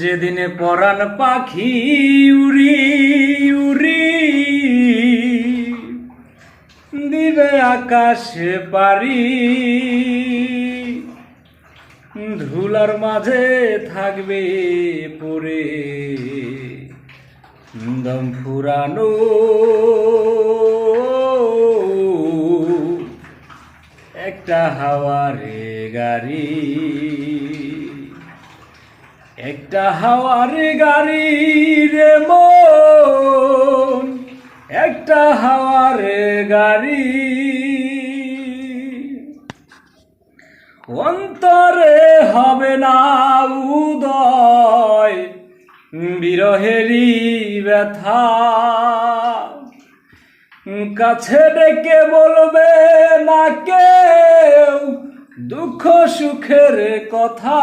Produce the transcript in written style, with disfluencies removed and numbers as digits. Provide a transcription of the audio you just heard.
যেদিনে পরাণ পাখি উড়ি উড়ি দিবে আকাশে পারি, ধুলার মাঝে থাকবে পড়ে দম ফুরানো একটা হাওয়ারে গাড়ি, একটা হাওয়ারে গাড়ি রে মন, একটা হাওয়ারে গাড়ি। অন্তরে হবে না উদয় বিরহেরই ব্যথা, কাছে ডেকে বলবে না কেউ দুঃখ সুখের কথা।